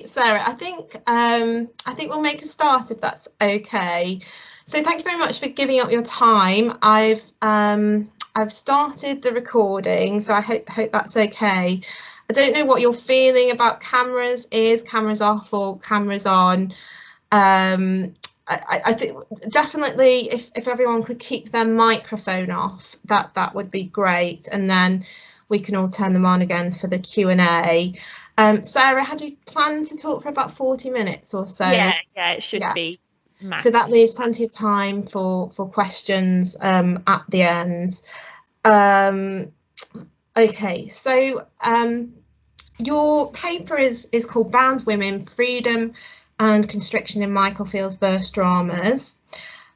Sarah, I think we'll make a start if that's okay. So thank you very much for giving up your time. I've started the recording, so I hope that's okay. I don't know what you're feeling about cameras. Is cameras off or cameras on? I think definitely if everyone could keep their microphone off, that would be great, and then we can all turn them on again for the Q&A. Sarah, had you planned to talk for about 40 minutes or so? Yeah, it should be. Max. So that leaves plenty of time for questions at the end. Okay, so your paper is called Bound Women, Freedom and Constriction in Michael Field's Verse Dramas.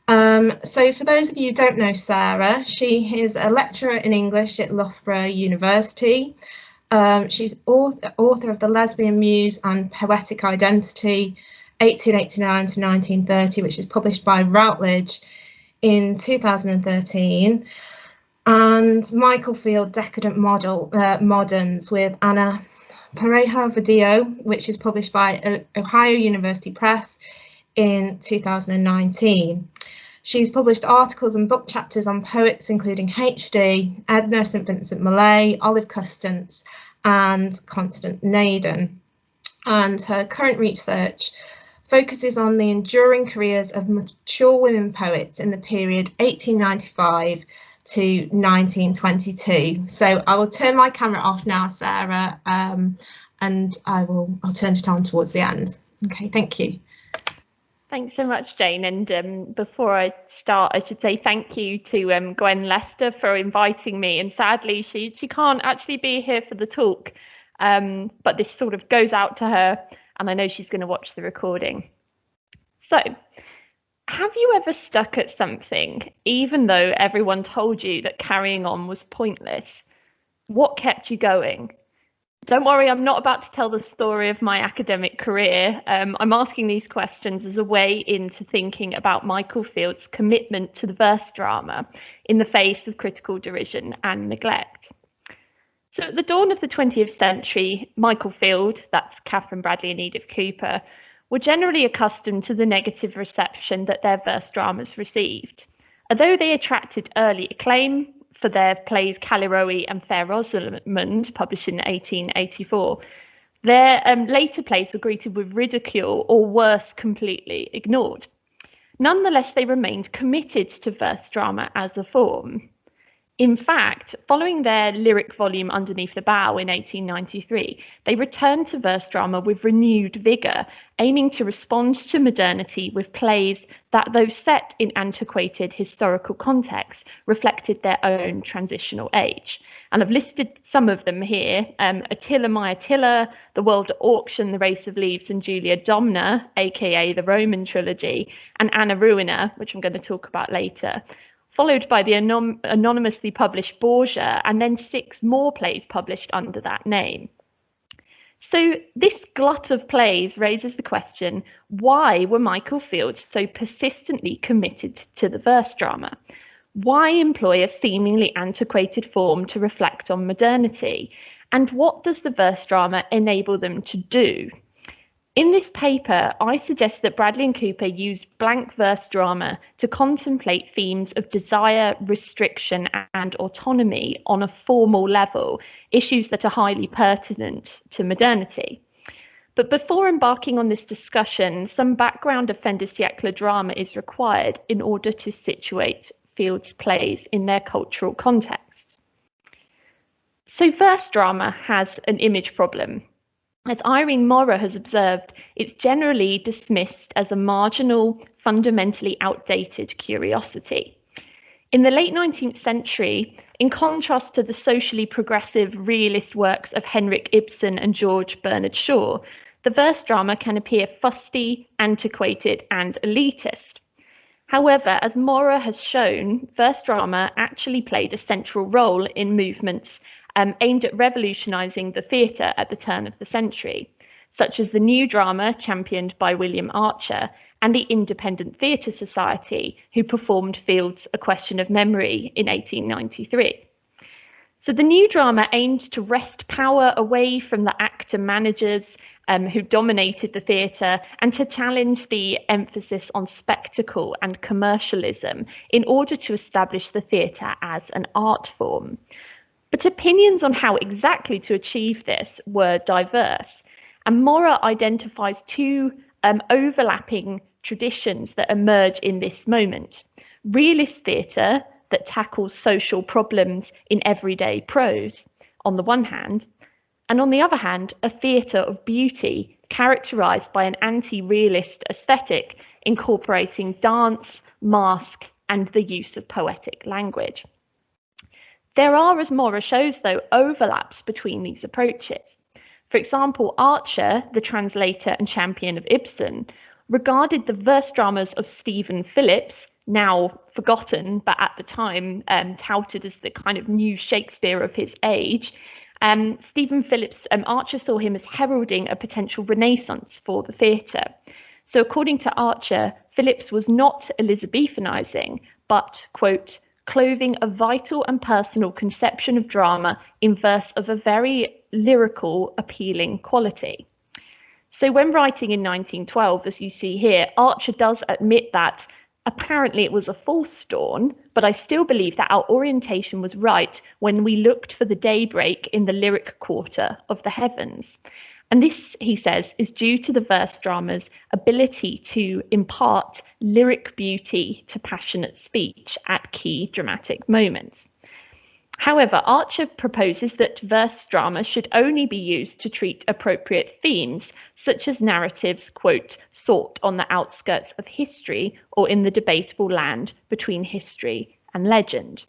So for those of you who don't know Sarah, she is a lecturer in English at Loughborough University. She's author of The Lesbian Muse and Poetic Identity, 1889 to 1930, which is published by Routledge in 2013, and Michael Field Decadent Moderns with Anna Ruina, which is published by Ohio University Press in 2019. She's published articles and book chapters on poets including H.D., Edna St Vincent Millay, Olive Custance and Constance Naden. And her current research focuses on the enduring careers of mature women poets in the period 1895 to 1922. So I will turn my camera off now, Sarah, and I'll turn it on towards the end. Okay, thank you. Thanks so much, Jane. And before I start, I should say thank you to Gwen Lester for inviting me. And sadly, she can't actually be here for the talk, but this sort of goes out to her, and I know she's going to watch the recording. So, have you ever stuck at something, even though everyone told you that carrying on was pointless? What kept you going? Don't worry, I'm not about to tell the story of my academic career. I'm asking these questions as a way into thinking about Michael Field's commitment to the verse drama in the face of critical derision and neglect. So at the dawn of the 20th century, Michael Field, that's Katharine, Bradley and Edith Cooper, were generally accustomed to the negative reception that their verse dramas received. Although they attracted early acclaim for their plays Callirrhoë and Fair Rosamund, published in 1884, their later plays were greeted with ridicule or worse, completely ignored. Nonetheless, they remained committed to verse drama as a form. In fact, following their lyric volume Underneath the Bough in 1893, they returned to verse drama with renewed vigour, aiming to respond to modernity with plays that, though set in antiquated historical contexts, reflected their own transitional age. And I've listed some of them here: Attila My Attila, The World at Auction, The Race of Leaves and Julia Domna, aka the Roman trilogy, and Anna Ruina, which I'm going to talk about later, followed by the anonymously published Borgia, and then 6 more plays published under that name. So this glut of plays raises the question, why were Michael Field so persistently committed to the verse drama? Why employ a seemingly antiquated form to reflect on modernity? And what does the verse drama enable them to do? In this paper, I suggest that Bradley and Cooper used blank verse drama to contemplate themes of desire, restriction, and autonomy on a formal level, issues that are highly pertinent to modernity. But before embarking on this discussion, some background of fin de siècle drama is required in order to situate Field's plays in their cultural context. So verse drama has an image problem. As Irene Morra has observed, it's generally dismissed as a marginal, fundamentally outdated curiosity. In the late 19th century, in contrast to the socially progressive realist works of Henrik Ibsen and George Bernard Shaw, the verse drama can appear fusty, antiquated, and elitist. However, as Morra has shown, verse drama actually played a central role in movements aimed at revolutionising the theatre at the turn of the century, such as the new drama championed by William Archer and the Independent Theatre Society, who performed Field's A Question of Memory in 1893. So the new drama aimed to wrest power away from the actor managers who dominated the theatre, and to challenge the emphasis on spectacle and commercialism in order to establish the theatre as an art form. But opinions on how exactly to achieve this were diverse, and Mora identifies two overlapping traditions that emerge in this moment. Realist theatre that tackles social problems in everyday prose, on the one hand, and on the other hand, a theatre of beauty characterised by an anti-realist aesthetic incorporating dance, mask, and the use of poetic language. There are, as Mora shows, though, overlaps between these approaches. For example, Archer, the translator and champion of Ibsen, regarded the verse dramas of Stephen Phillips, now forgotten, but at the time touted as the kind of new Shakespeare of his age. Stephen Phillips, Archer saw him as heralding a potential renaissance for the theatre. So according to Archer, Phillips was not Elizabethanizing, but, quote, clothing a vital and personal conception of drama in verse of a very lyrical, appealing quality. So when writing in 1912, as you see here, Archer does admit that apparently it was a false dawn, but I still believe that our orientation was right when we looked for the daybreak in the lyric quarter of the heavens. And this, he says, is due to the verse drama's ability to impart lyric beauty to passionate speech at key dramatic moments. However, Archer proposes that verse drama should only be used to treat appropriate themes, such as narratives, quote, sought on the outskirts of history or in the debatable land between history and legend.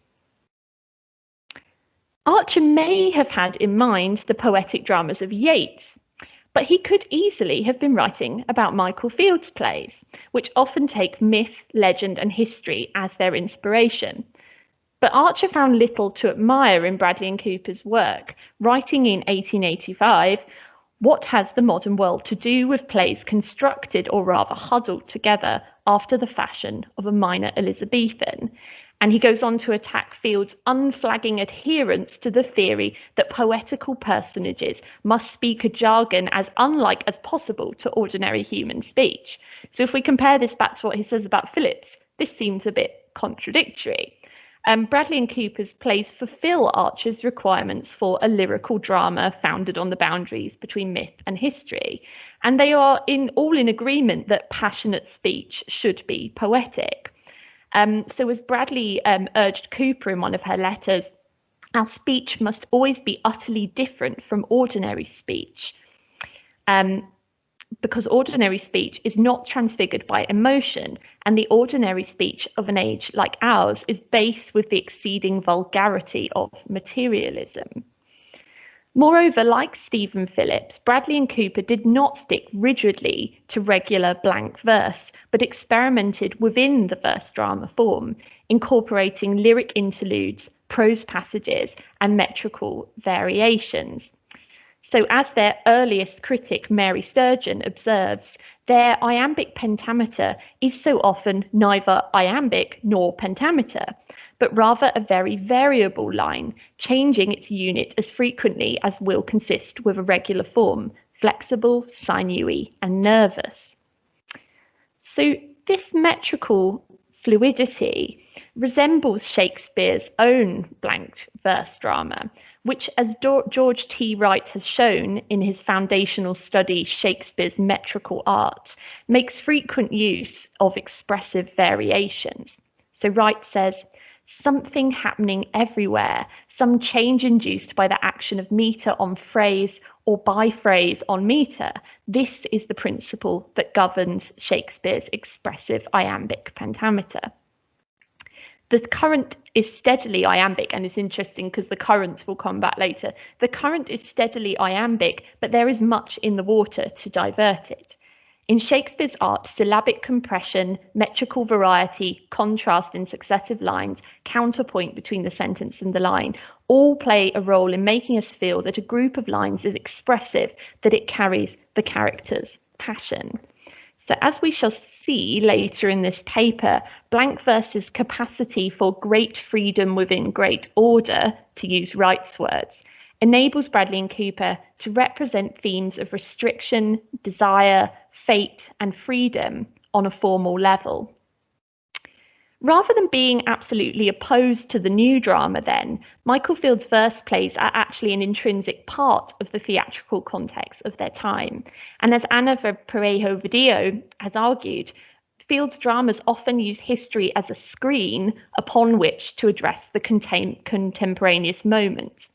Archer may have had in mind the poetic dramas of Yeats, but he could easily have been writing about Michael Field's plays, which often take myth, legend, and history as their inspiration. But Archer found little to admire in Bradley and Cooper's work, writing in 1885, what has the modern world to do with plays constructed or rather huddled together after the fashion of a minor Elizabethan? And he goes on to attack Field's unflagging adherence to the theory that poetical personages must speak a jargon as unlike as possible to ordinary human speech. So if we compare this back to what he says about Phillips, this seems a bit contradictory. Bradley and Cooper's plays fulfill Archer's requirements for a lyrical drama founded on the boundaries between myth and history. And they are all in agreement that passionate speech should be poetic. So as Bradley urged Cooper in one of her letters, our speech must always be utterly different from ordinary speech. Because ordinary speech is not transfigured by emotion, and the ordinary speech of an age like ours is based with the exceeding vulgarity of materialism. Moreover, like Stephen Phillips, Bradley and Cooper did not stick rigidly to regular blank verse, but experimented within the verse drama form, incorporating lyric interludes, prose passages, and metrical variations. So as their earliest critic, Mary Sturgeon, observes, their iambic pentameter is so often neither iambic nor pentameter, but rather a very variable line, changing its unit as frequently as will consist with a regular form, flexible, sinewy, and nervous. So this metrical fluidity resembles Shakespeare's own blank verse drama, which, as George T. Wright has shown in his foundational study, Shakespeare's Metrical Art, makes frequent use of expressive variations. So Wright says, something happening everywhere, some change induced by the action of metre on phrase or by phrase on metre. This is the principle that governs Shakespeare's expressive iambic pentameter. The current is steadily iambic, and it's interesting because the currents will come back later. The current is steadily iambic, but there is much in the water to divert it. In Shakespeare's art, syllabic compression, metrical variety, contrast in successive lines, counterpoint between the sentence and the line, all play a role in making us feel that a group of lines is expressive, that it carries the character's passion. So as we shall see later in this paper, blank verse's capacity for great freedom within great order, to use Wright's words, enables Bradley and Cooper to represent themes of restriction, desire, fate, and freedom on a formal level. Rather than being absolutely opposed to the new drama then, Michael Field's verse plays are actually an intrinsic part of the theatrical context of their time. And as Anna Ruina has argued, Field's dramas often use history as a screen upon which to address the contemporaneous moment.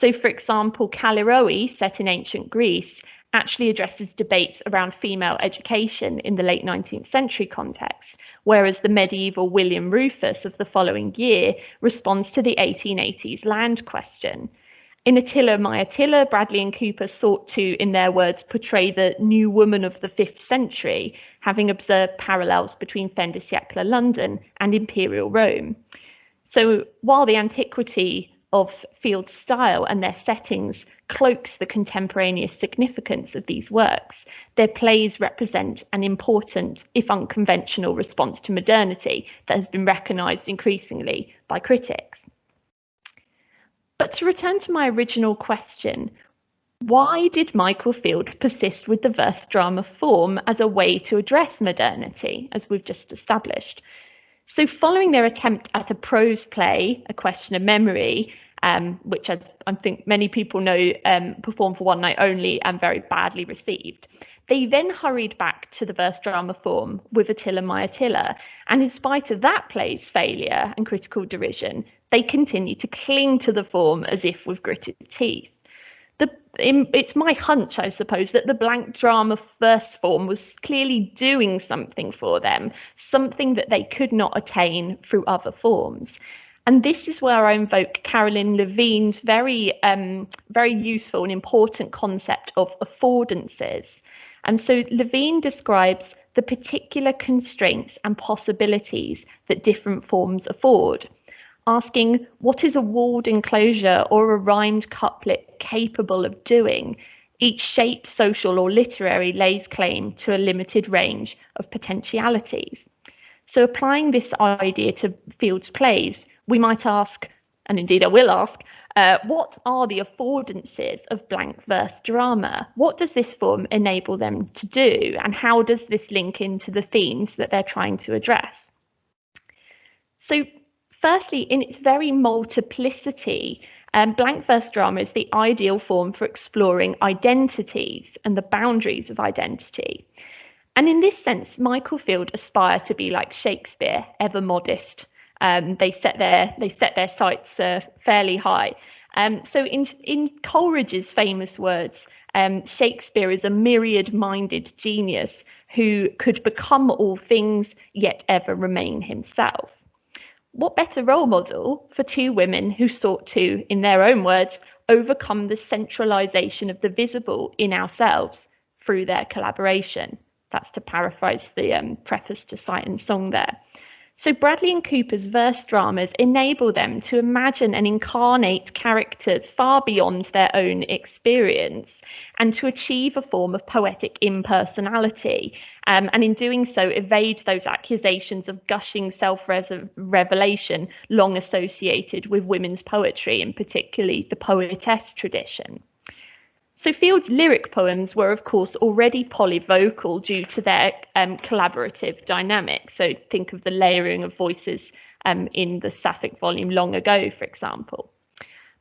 So, for example, Callirrhoë, set in ancient Greece, actually addresses debates around female education in the late 19th century context, whereas the medieval William Rufus of the following year responds to the 1880s land question. In Attila My Attila, Bradley and Cooper sought to, in their words, portray the new woman of the 5th century, having observed parallels between fin de siècle London and imperial Rome. So while the antiquity of Field's style and their settings cloaks the contemporaneous significance of these works, their plays represent an important, if unconventional, response to modernity that has been recognised increasingly by critics. But to return to my original question, why did Michael Field persist with the verse drama form as a way to address modernity, as we've just established? So following their attempt at a prose play, A Question of Memory, which I think many people know performed for one night only and very badly received, they then hurried back to the verse drama form with Attila My Attila, and in spite of that play's failure and critical derision, they continued to cling to the form as if with gritted teeth. It's my hunch, I suppose, that the blank drama verse form was clearly doing something for them, something that they could not attain through other forms. And this is where I invoke Caroline Levine's very useful and important concept of affordances. And so Levine describes the particular constraints and possibilities that different forms afford, asking what is a walled enclosure or a rhymed couplet capable of doing. Each shape, social or literary, lays claim to a limited range of potentialities. So applying this idea to Field's plays, we might ask, and indeed I will ask, what are the affordances of blank verse drama? What does this form enable them to do? And how does this link into the themes that they're trying to address? So firstly, in its very multiplicity, blank verse drama is the ideal form for exploring identities and the boundaries of identity. And in this sense, Michael Field aspired to be like Shakespeare, ever modest. They set their sights fairly high. So in Coleridge's famous words, Shakespeare is a myriad-minded genius who could become all things, yet ever remain himself. What better role model for two women who sought to, in their own words, overcome the centralisation of the visible in ourselves through their collaboration? That's to paraphrase the preface to Sight and Song there. So Bradley and Cooper's verse dramas enable them to imagine and incarnate characters far beyond their own experience and to achieve a form of poetic impersonality. And in doing so, evade those accusations of gushing self-revelation long associated with women's poetry, and particularly the poetess tradition. So Field's lyric poems were, of course, already polyvocal due to their collaborative dynamic. So think of the layering of voices in the Sapphic volume Long Ago, for example.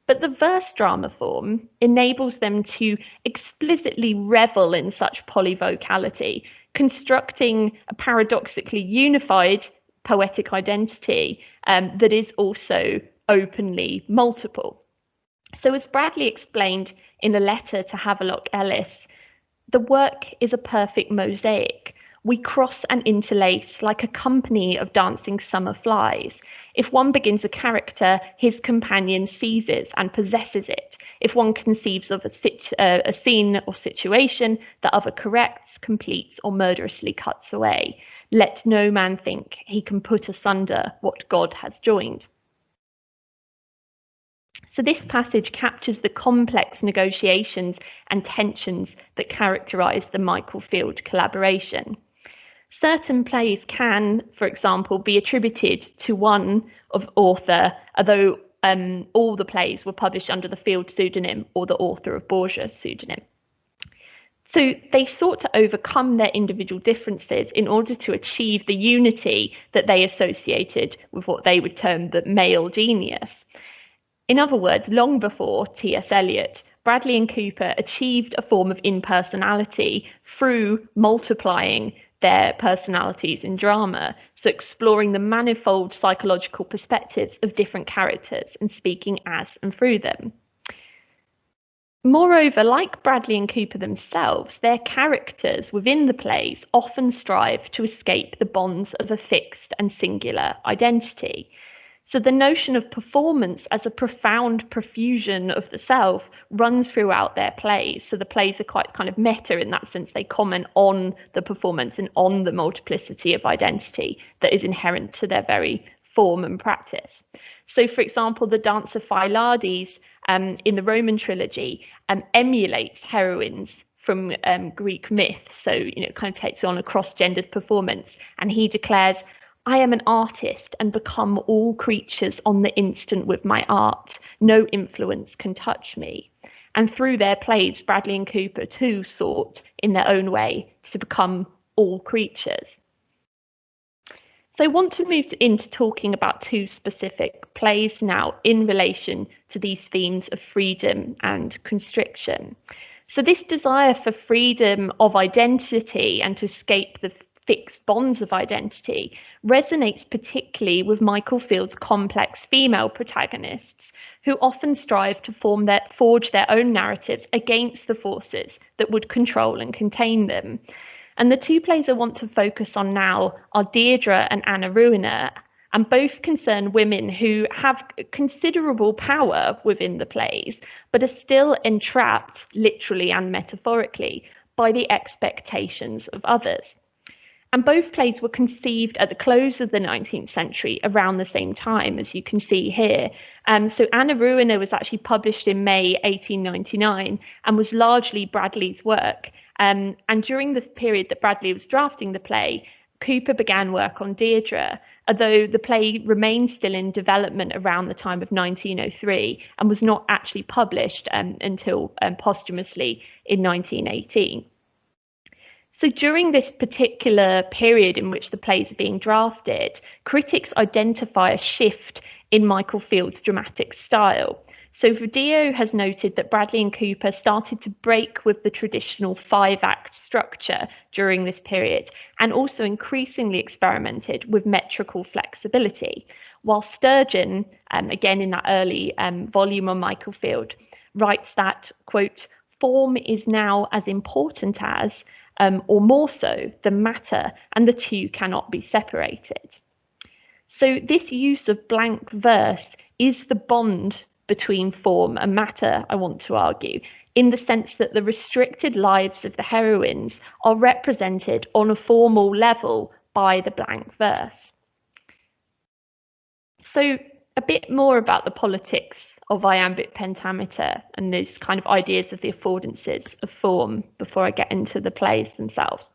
But the verse drama form enables them to explicitly revel in such polyvocality, constructing a paradoxically unified poetic identity that is also openly multiple. So as Bradley explained in a letter to Havelock Ellis, the work is a perfect mosaic. We cross and interlace like a company of dancing summer flies. If one begins a character, his companion seizes and possesses it. If one conceives of a scene or situation, the other corrects, completes, or murderously cuts away. Let no man think he can put asunder what God has joined. So this passage captures the complex negotiations and tensions that characterise the Michael Field collaboration. Certain plays can, for example, be attributed to one author, although all the plays were published under the Field pseudonym or the author of Borgia pseudonym. So they sought to overcome their individual differences in order to achieve the unity that they associated with what they would term the male genius. In other words, long before T.S. Eliot, Bradley and Cooper achieved a form of impersonality through multiplying their personalities in drama, so exploring the manifold psychological perspectives of different characters and speaking as and through them. Moreover, like Bradley and Cooper themselves, their characters within the plays often strive to escape the bonds of a fixed and singular identity. So the notion of performance as a profound profusion of the self runs throughout their plays. So the plays are quite kind of meta in that sense. They comment on the performance and on the multiplicity of identity that is inherent to their very form and practice. So, for example, the Dance of Pylades in the Roman trilogy emulates heroines from Greek myth. So, it kind of takes on a cross-gendered performance. And he declares, "I am an artist and become all creatures on the instant with my art. No influence can touch me." And through their plays, Bradley and Cooper too sought, in their own way, to become all creatures. So I want to move into talking about two specific plays now in relation to these themes of freedom and constriction. So this desire for freedom of identity and to escape the fixed bonds of identity resonates particularly with Michael Field's complex female protagonists, who often strive to forge their own narratives against the forces that would control and contain them. And the two plays I want to focus on now are Deirdre and Anna Ruina, and both concern women who have considerable power within the plays, but are still entrapped, literally and metaphorically, by the expectations of others. And both plays were conceived at the close of the 19th century, around the same time, as you can see here. So Anna Ruina was actually published in May 1899 and was largely Bradley's work. And during the period that Bradley was drafting the play, Cooper began work on Deirdre, although the play remained still in development around the time of 1903 and was not actually published until posthumously in 1918. So during this particular period in which the plays are being drafted, critics identify a shift in Michael Field's dramatic style. So Verdillo has noted that Bradley and Cooper started to break with the traditional 5-act structure during this period and also increasingly experimented with metrical flexibility, while Sturgeon, again in that early volume on Michael Field, writes that, quote, "Form is now as important as, or more so, the matter, and the two cannot be separated." So this use of blank verse is the bond between form and matter, I want to argue, in the sense that the restricted lives of the heroines are represented on a formal level by the blank verse. So a bit more about the politics of iambic pentameter and these kind of ideas of the affordances of form before I get into the plays themselves.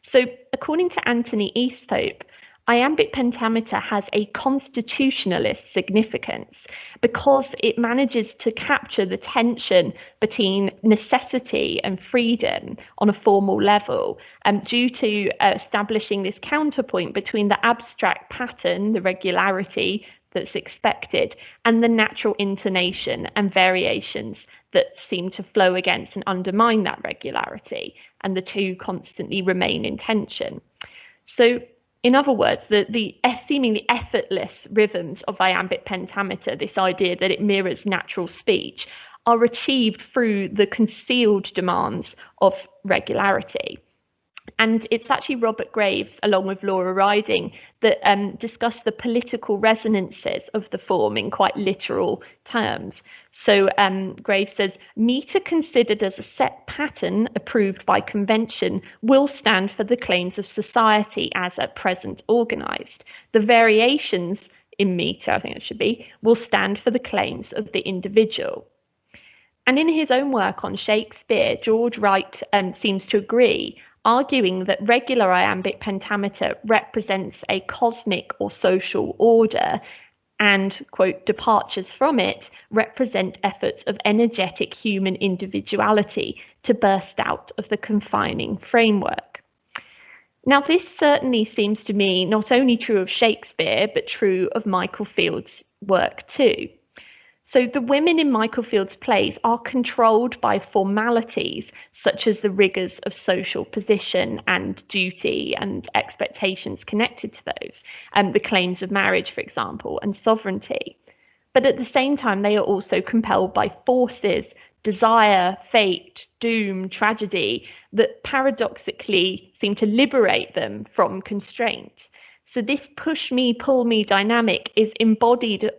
So according to Anthony Easthope, iambic pentameter has a constitutionalist significance because it manages to capture the tension between necessity and freedom on a formal level, due to establishing this counterpoint between the abstract pattern, the regularity that's expected, and the natural intonation and variations that seem to flow against and undermine that regularity, and the two constantly remain in tension. So in other words, the seemingly effortless rhythms of iambic pentameter, this idea that it mirrors natural speech, are achieved through the concealed demands of regularity. And it's actually Robert Graves, along with Laura Riding, that discuss the political resonances of the form in quite literal terms. So Graves says, metre considered as a set pattern approved by convention will stand for the claims of society as at present organised. The variations in metre, I think it should be, will stand for the claims of the individual. And in his own work on Shakespeare, George Wright seems to agree, arguing that regular iambic pentameter represents a cosmic or social order, and, quote, departures from it represent efforts of energetic human individuality to burst out of the confining framework. Now, this certainly seems to me not only true of Shakespeare, but true of Michael Field's work too. So the women in Michael Field's plays are controlled by formalities such as the rigours of social position and duty and expectations connected to those, the claims of marriage, for example, and sovereignty. But at the same time, they are also compelled by forces, desire, fate, doom, tragedy, that paradoxically seem to liberate them from constraint. So this push me, pull me dynamic is embodied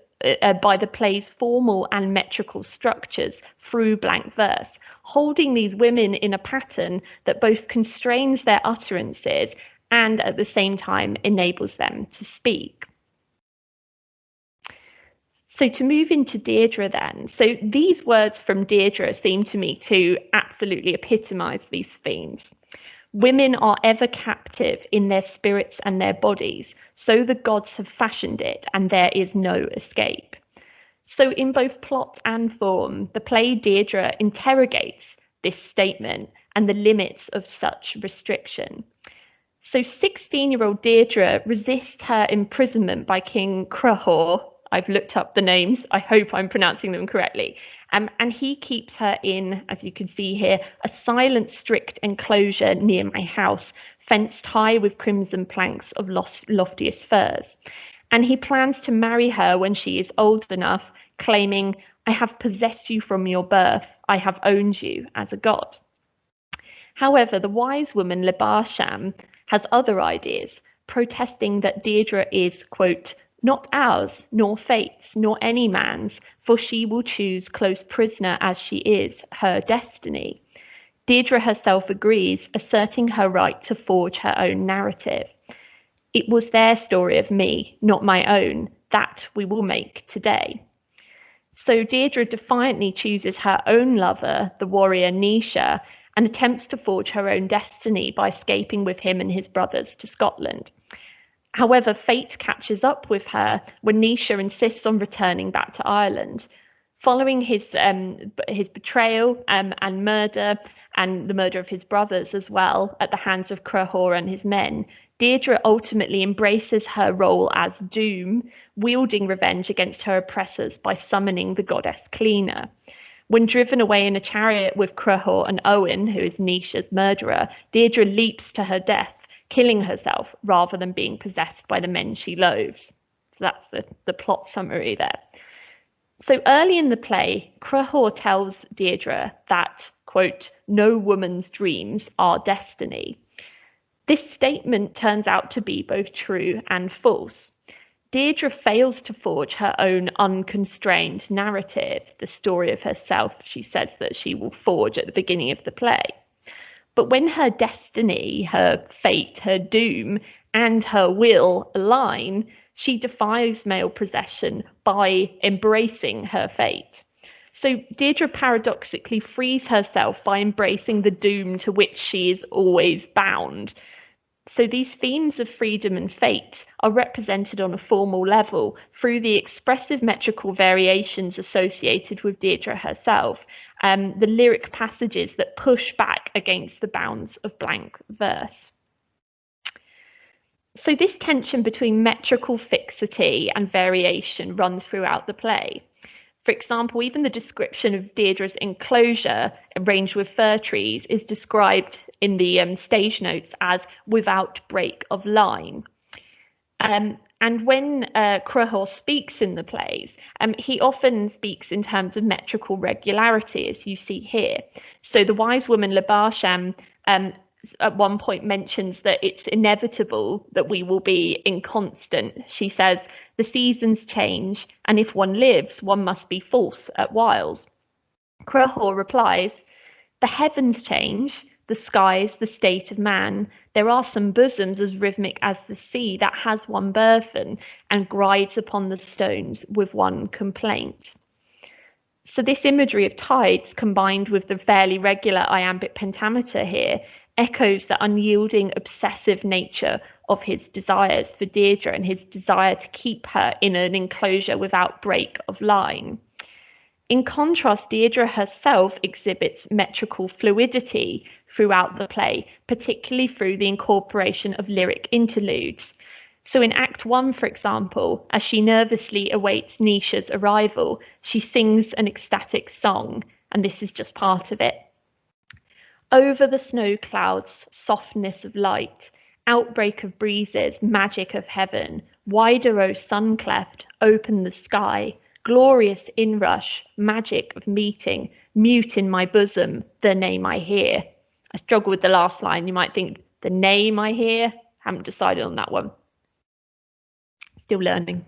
by the play's formal and metrical structures through blank verse, holding these women in a pattern that both constrains their utterances and at the same time enables them to speak. So to move into Deirdre then, so these words from Deirdre seem to me to absolutely epitomise these themes. Women are ever captive in their spirits and their bodies, so the gods have fashioned it, and there is no escape. So in both plot and form, the play Deirdre interrogates this statement and the limits of such restriction. So 16-year-old Deirdre resists her imprisonment by King Callirrhoë. I've looked up the names. I hope I'm pronouncing them correctly. And he keeps her in, as you can see here, a silent, strict enclosure near my house, fenced high with crimson planks of loftiest firs. And he plans to marry her when she is old enough, claiming, "I have possessed you from your birth. I have owned you as a god." However, the wise woman Loughborough has other ideas, protesting that Deirdre is, quote, "not ours, nor fate's, nor any man's, for she will choose close prisoner as she is, her destiny." Deirdre herself agrees, asserting her right to forge her own narrative. "It was their story of me, not my own. That we will make today." So Deirdre defiantly chooses her own lover, the warrior Naoise, and attempts to forge her own destiny by escaping with him and his brothers to Scotland. However, fate catches up with her when Naoise insists on returning back to Ireland. Following his betrayal and murder, and the murder of his brothers as well, at the hands of Callirrhoë and his men, Deirdre ultimately embraces her role as Doom, wielding revenge against her oppressors by summoning the goddess Cleaner. When driven away in a chariot with Callirrhoë and Owen, who is Naoise's murderer, Deirdre leaps to her death, killing herself rather than being possessed by the men she loathes. So that's the plot summary there. So early in the play, Callirrhoë tells Deirdre that, quote, "no woman's dreams are destiny." This statement turns out to be both true and false. Deirdre fails to forge her own unconstrained narrative, the story of herself she says that she will forge at the beginning of the play. But when her destiny, her fate, her doom, and her will align, she defies male possession by embracing her fate. So Deirdre paradoxically frees herself by embracing the doom to which she is always bound. So these themes of freedom and fate are represented on a formal level through the expressive metrical variations associated with Deirdre herself, the lyric passages that push back against the bounds of blank verse. So this tension between metrical fixity and variation runs throughout the play. For example, even the description of Deirdre's enclosure arranged with fir trees is described in the stage notes as without break of line. And when Callirrhoë speaks in the plays, he often speaks in terms of metrical regularity, as you see here. So the wise woman Loughborough at one point mentions that it's inevitable that we will be inconstant. She says, "the seasons change, and if one lives, one must be false at whiles." Callirrhoë replies, "the heavens change, the skies, the state of man. There are some bosoms as rhythmic as the sea that has one burthen and grides upon the stones with one complaint." So this imagery of tides combined with the fairly regular iambic pentameter here echoes the unyielding, obsessive nature of his desires for Deirdre and his desire to keep her in an enclosure without break of line. In contrast, Deirdre herself exhibits metrical fluidity throughout the play, particularly through the incorporation of lyric interludes. So in Act 1, for example, as she nervously awaits Nisha's arrival, she sings an ecstatic song, and this is just part of it. Over the snow clouds, softness of light, outbreak of breezes, magic of heaven, wider, O sun cleft, open the sky, glorious inrush, magic of meeting, mute in my bosom, the name I hear. I struggle with the last line. You might think, the name I hear? Haven't decided on that one. Still learning.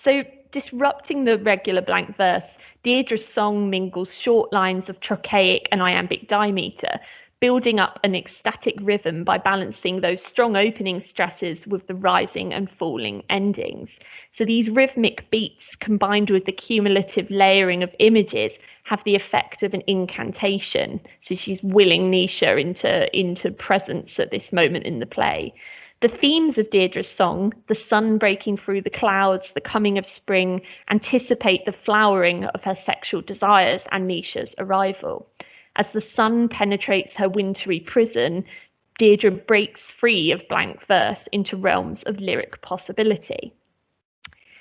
So disrupting the regular blank verse, Deirdre's song mingles short lines of trochaic and iambic dimeter, building up an ecstatic rhythm by balancing those strong opening stresses with the rising and falling endings. So these rhythmic beats combined with the cumulative layering of images have the effect of an incantation. So she's willing Nisha into presence at this moment in the play. The themes of Deirdre's song, the sun breaking through the clouds, the coming of spring, anticipate the flowering of her sexual desires and Nisha's arrival. As the sun penetrates her wintry prison, Deirdre breaks free of blank verse into realms of lyric possibility.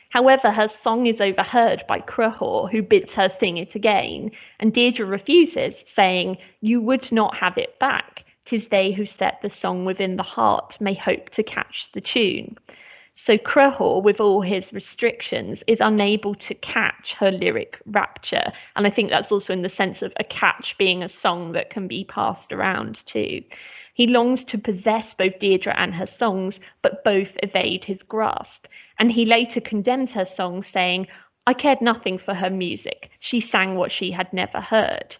However, her song is overheard by Callirrhoë, who bids her sing it again, and Deirdre refuses, saying, "You would not have it back. 'Tis they who set the song within the heart may hope to catch the tune." So Callirrhoë, with all his restrictions, is unable to catch her lyric rapture. And I think that's also in the sense of a catch being a song that can be passed around too. He longs to possess both Deirdre and her songs, but both evade his grasp. And he later condemns her song, saying, "I cared nothing for her music. She sang what she had never heard."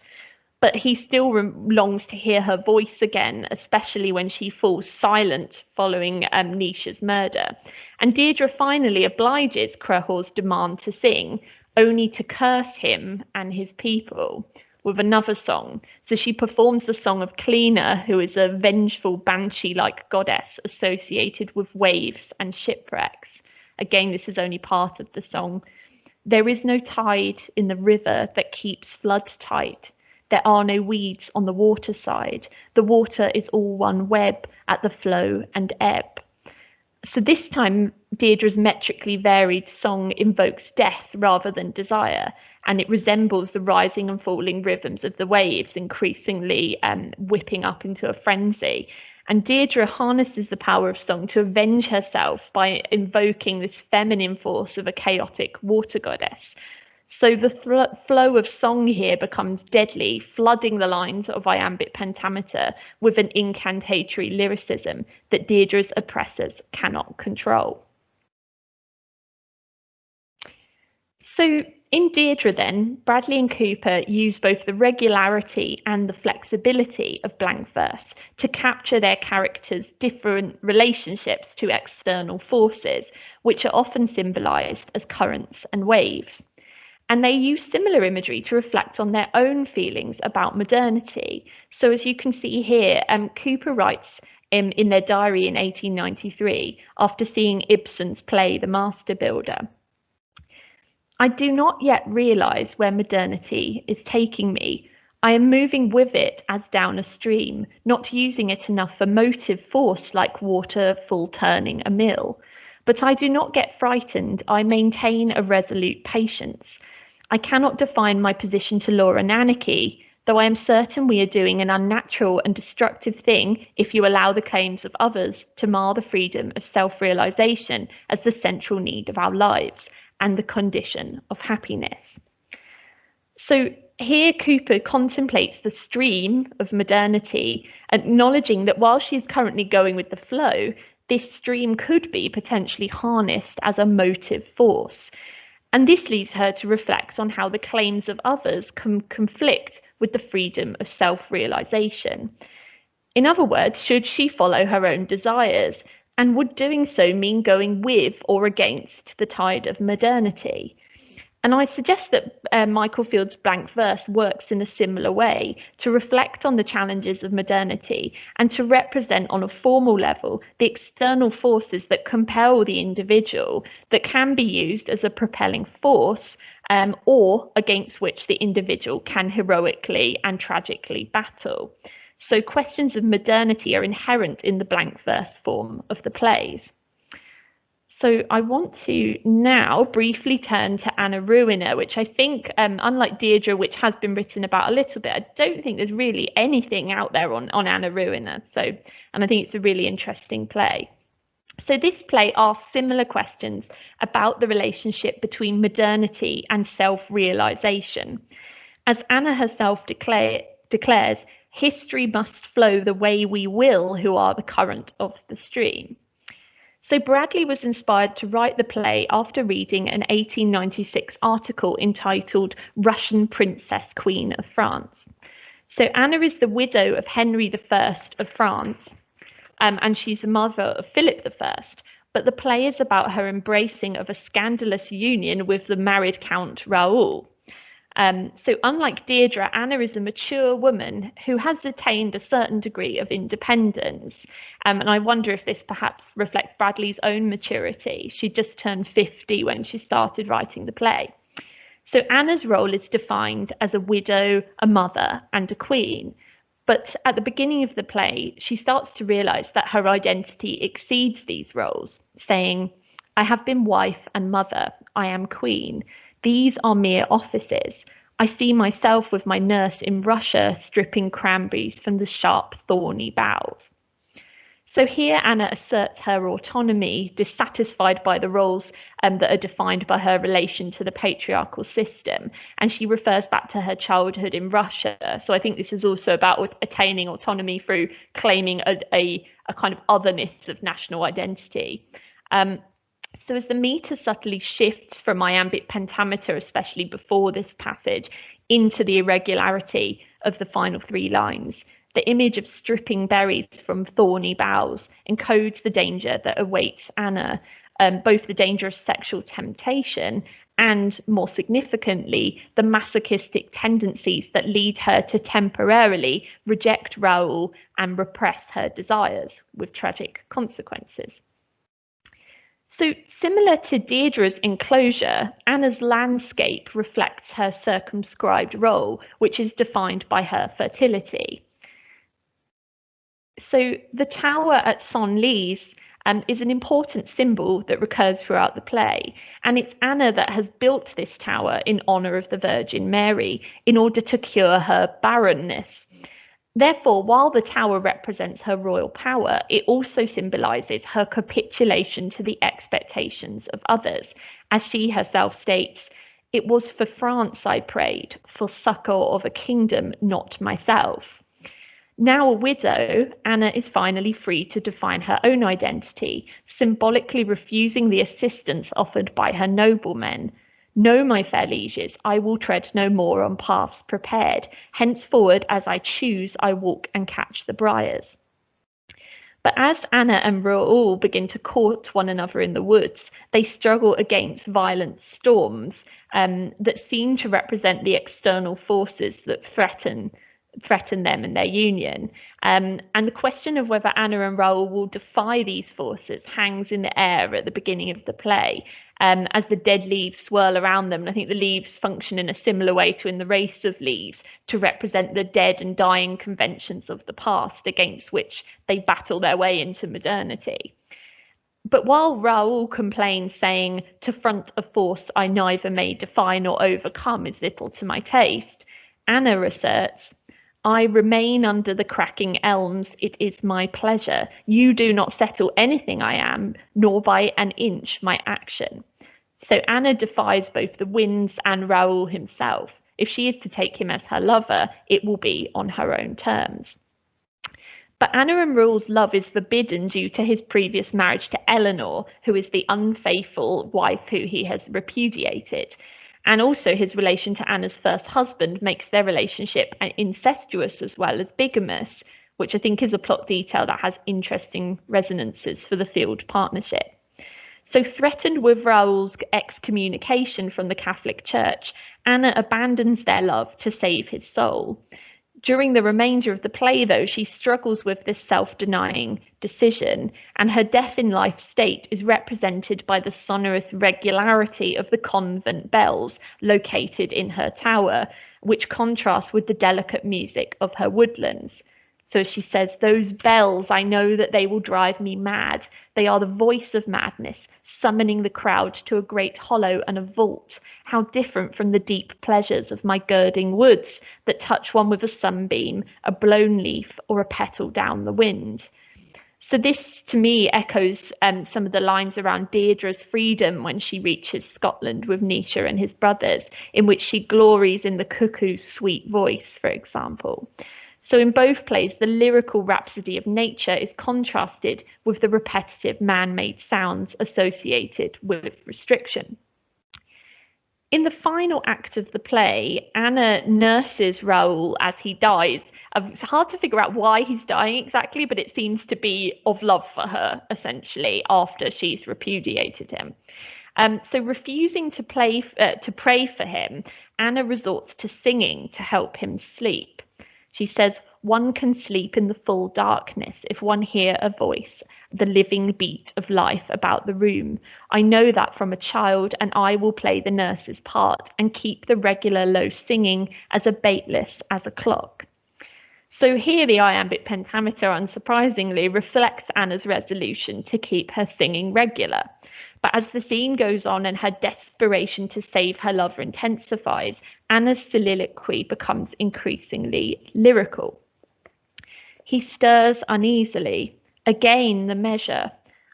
But he still longs to hear her voice again, especially when she falls silent following Nisha's murder. And Deirdre finally obliges Callirrhoë's demand to sing, only to curse him and his people with another song. So she performs the song of Callirrhoë, who is a vengeful banshee-like goddess associated with waves and shipwrecks. Again, this is only part of the song. "There is no tide in the river that keeps flood tight. There are no weeds on the water side. The water is all one web at the flow and ebb." So this time, Deirdre's metrically varied song invokes death rather than desire, and it resembles the rising and falling rhythms of the waves, increasingly whipping up into a frenzy. And Deirdre harnesses the power of song to avenge herself by invoking this feminine force of a chaotic water goddess. So the flow of song here becomes deadly, flooding the lines of iambic pentameter with an incantatory lyricism that Deirdre's oppressors cannot control. So in Deirdre then, Bradley and Cooper use both the regularity and the flexibility of blank verse to capture their characters' different relationships to external forces, which are often symbolized as currents and waves. And they use similar imagery to reflect on their own feelings about modernity. So as you can see here, Cooper writes in their diary in 1893, after seeing Ibsen's play The Master Builder, "I do not yet realise where modernity is taking me. I am moving with it as down a stream, not using it enough for motive force like water full turning a mill. But I do not get frightened. I maintain a resolute patience. I cannot define my position to law and anarchy, though I am certain we are doing an unnatural and destructive thing if you allow the claims of others to mar the freedom of self-realization as the central need of our lives and the condition of happiness." So here Cooper contemplates the stream of modernity, acknowledging that while she's currently going with the flow, this stream could be potentially harnessed as a motive force. And this leads her to reflect on how the claims of others can conflict with the freedom of self-realization. In other words, should she follow her own desires? And would doing so mean going with or against the tide of modernity? And I suggest that Michael Field's blank verse works in a similar way to reflect on the challenges of modernity and to represent on a formal level the external forces that compel the individual that can be used as a propelling force or against which the individual can heroically and tragically battle. So questions of modernity are inherent in the blank verse form of the plays. So I want to now briefly turn to Anna Ruina, which I think, unlike Deirdre, which has been written about a little bit, I don't think there's really anything out there on Anna Ruina. And I think it's a really interesting play. So this play asks similar questions about the relationship between modernity and self-realization. As Anna herself declares, history must flow the way we will, who are the current of the stream. So Bradley was inspired to write the play after reading an 1896 article entitled Russian Princess Queen of France. So Anna is the widow of Henry I of France, and she's the mother of Philip I, but the play is about her embracing of a scandalous union with the married Count Raoul. So unlike Deirdre, Anna is a mature woman who has attained a certain degree of independence. And I wonder if this perhaps reflects Bradley's own maturity. She just turned 50 when she started writing the play. So Anna's role is defined as a widow, a mother, and a queen. But at the beginning of the play, she starts to realize that her identity exceeds these roles, saying, "I have been wife and mother. I am queen. These are mere offices. I see myself with my nurse in Russia stripping cranberries from the sharp, thorny boughs." So here Anna asserts her autonomy, dissatisfied by the roles that are defined by her relation to the patriarchal system. And she refers back to her childhood in Russia. So I think this is also about attaining autonomy through claiming a kind of otherness of national identity. So as the meter subtly shifts from iambic pentameter, especially before this passage, into the irregularity of the final three lines, the image of stripping berries from thorny boughs encodes the danger that awaits Anna, both the danger of sexual temptation and, more significantly, the masochistic tendencies that lead her to temporarily reject Raoul and repress her desires, with tragic consequences. So similar to Deirdre's enclosure, Anna's landscape reflects her circumscribed role, which is defined by her fertility. So the tower at Senlis is an important symbol that recurs throughout the play, and it's Anna that has built this tower in honour of the Virgin Mary in order to cure her barrenness. Therefore, while the tower represents her royal power, it also symbolises her capitulation to the expectations of others. As she herself states, "It was for France I prayed, for succour of a kingdom, not myself." Now a widow, Anna is finally free to define her own identity, symbolically refusing the assistance offered by her noblemen. "No, my fair lieges, I will tread no more on paths prepared. Henceforward, as I choose, I walk and catch the briars." But as Anna and Raoul begin to court one another in the woods, they struggle against violent storms that seem to represent the external forces that threaten them and their union. And the question of whether Anna and Raoul will defy these forces hangs in the air at the beginning of the play, as the dead leaves swirl around them. And I think the leaves function in a similar way to in the Race of Leaves, to represent the dead and dying conventions of the past against which they battle their way into modernity. But while Raoul complains, saying, "To front a force I neither may defy nor overcome is little to my taste," Anna asserts, "I remain under the cracking elms, it is my pleasure. You do not settle anything I am, nor by an inch my action." So Anna defies both the winds and Raoul himself. If she is to take him as her lover, it will be on her own terms. But Anna and Raoul's love is forbidden due to his previous marriage to Eleanor, who is the unfaithful wife who he has repudiated. And also his relation to Anna's first husband makes their relationship incestuous as well as bigamous, which I think is a plot detail that has interesting resonances for the Field partnership. So threatened with Raoul's excommunication from the Catholic Church, Anna abandons their love to save his soul. During the remainder of the play, though, she struggles with this self-denying decision, and her death-in-life state is represented by the sonorous regularity of the convent bells located in her tower, which contrasts with the delicate music of her woodlands. So she says, "Those bells, I know that they will drive me mad. They are the voice of madness, summoning the crowd to a great hollow and a vault. How different from the deep pleasures of my girding woods that touch one with a sunbeam, a blown leaf, or a petal down the wind." So this, to me, echoes some of the lines around Deirdre's freedom when she reaches Scotland with Naoise and his brothers, in which she glories in the cuckoo's sweet voice, for example. So in both plays, the lyrical rhapsody of nature is contrasted with the repetitive man-made sounds associated with restriction. In the final act of the play, Anna nurses Raoul as he dies. It's hard to figure out why he's dying exactly, but it seems to be of love for her, essentially, after she's repudiated him. So refusing to pray for him, Anna resorts to singing to help him sleep. She says, "One can sleep in the full darkness if one hear a voice, the living beat of life about the room. I know that from a child, and I will play the nurse's part and keep the regular low singing as abateless as a clock." So here the iambic pentameter, unsurprisingly, reflects Anna's resolution to keep her singing regular. But as the scene goes on and her desperation to save her lover intensifies, Anna's soliloquy becomes increasingly lyrical. "He stirs uneasily. Again the measure.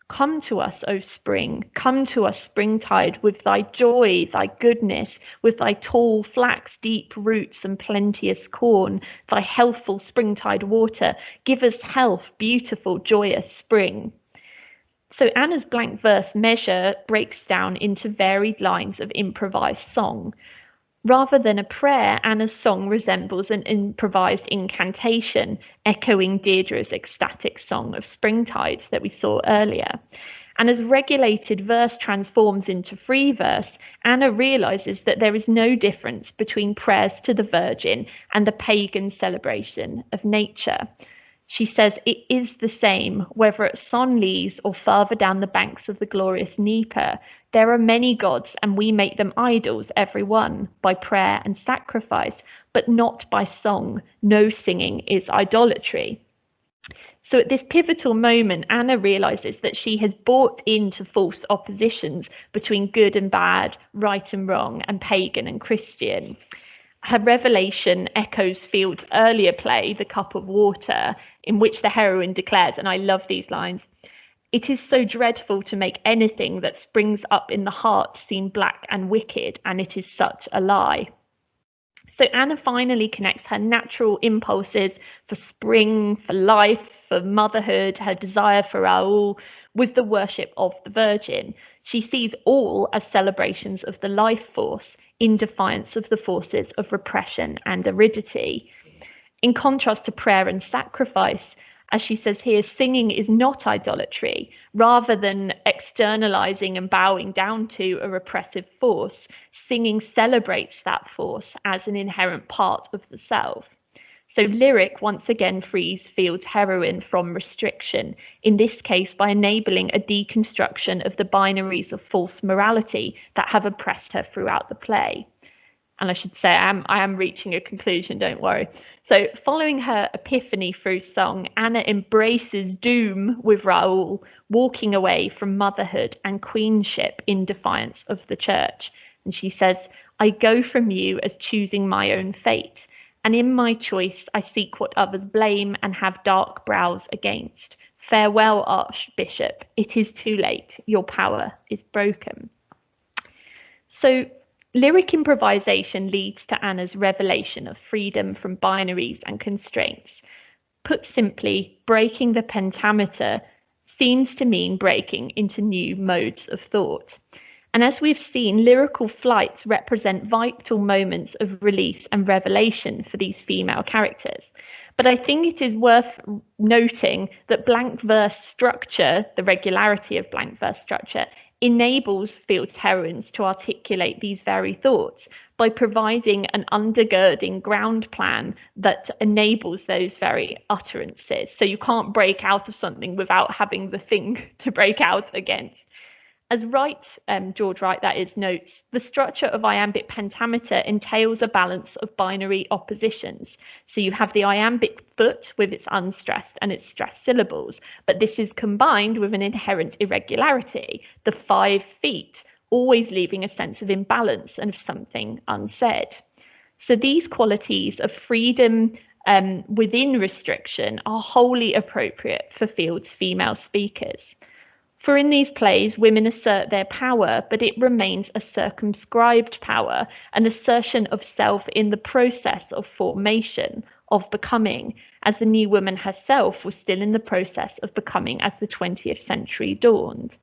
Come to us, O spring, come to us, springtide, with thy joy, thy goodness, with thy tall flax deep roots and plenteous corn, thy healthful springtide water. Give us health, beautiful, joyous spring." So Anna's blank verse measure breaks down into varied lines of improvised song. Rather than a prayer, Anna's song resembles an improvised incantation, echoing Deirdre's ecstatic song of springtide that we saw earlier. And as regulated verse transforms into free verse, Anna realizes that there is no difference between prayers to the Virgin and the pagan celebration of nature. She says it is the same, whether at Senlis or further down the banks of the glorious Dnieper. There are many gods, and we make them idols, every one, by prayer and sacrifice, but not by song. No singing is idolatry. So at this pivotal moment, Anna realizes that she has bought into false oppositions between good and bad, right and wrong, and pagan and Christian. Her revelation echoes Field's earlier play, The Cup of Water, in which the heroine declares, and I love these lines, "It is so dreadful to make anything that springs up in the heart seem black and wicked, and it is such a lie." So Anna finally connects her natural impulses for spring, for life, for motherhood, her desire for Raoul, with the worship of the Virgin. She sees all as celebrations of the life force, in defiance of the forces of repression and aridity. In contrast to prayer and sacrifice, as she says here, singing is not idolatry. Rather than externalizing and bowing down to a repressive force, singing celebrates that force as an inherent part of the self. So lyric once again frees Field's heroine from restriction, in this case by enabling a deconstruction of the binaries of false morality that have oppressed her throughout the play. And I should say I am reaching a conclusion, don't worry. So following her epiphany through song, Anna embraces doom with Raoul, walking away from motherhood and queenship in defiance of the church. And she says, "I go from you as choosing my own fate. And in my choice, I seek what others blame and have dark brows against. Farewell, Archbishop. It is too late. Your power is broken." So lyric improvisation leads to Anna's revelation of freedom from binaries and constraints. Put simply, breaking the pentameter seems to mean breaking into new modes of thought. And as we've seen, lyrical flights represent vital moments of release and revelation for these female characters. But I think it is worth noting that blank verse structure, the regularity of blank verse structure, enables Field's heroines to articulate these very thoughts by providing an undergirding ground plan that enables those very utterances. So you can't break out of something without having the thing to break out against. As Wright, George Wright, that is, notes, the structure of iambic pentameter entails a balance of binary oppositions. So you have the iambic foot with its unstressed and its stressed syllables, but this is combined with an inherent irregularity, the 5 feet, always leaving a sense of imbalance and of something unsaid. So these qualities of freedom within restriction are wholly appropriate for Field's female speakers. For in these plays, women assert their power, but it remains a circumscribed power, an assertion of self in the process of formation, of becoming, as the new woman herself was still in the process of becoming as the 20th century dawned.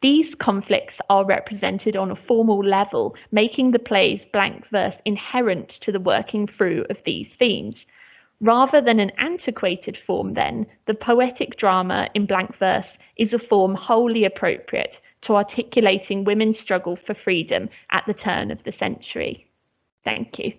These conflicts are represented on a formal level, making the play's blank verse inherent to the working through of these themes. Rather than an antiquated form, then, the poetic drama in blank verse is a form wholly appropriate to articulating women's struggle for freedom at the turn of the century. Thank you.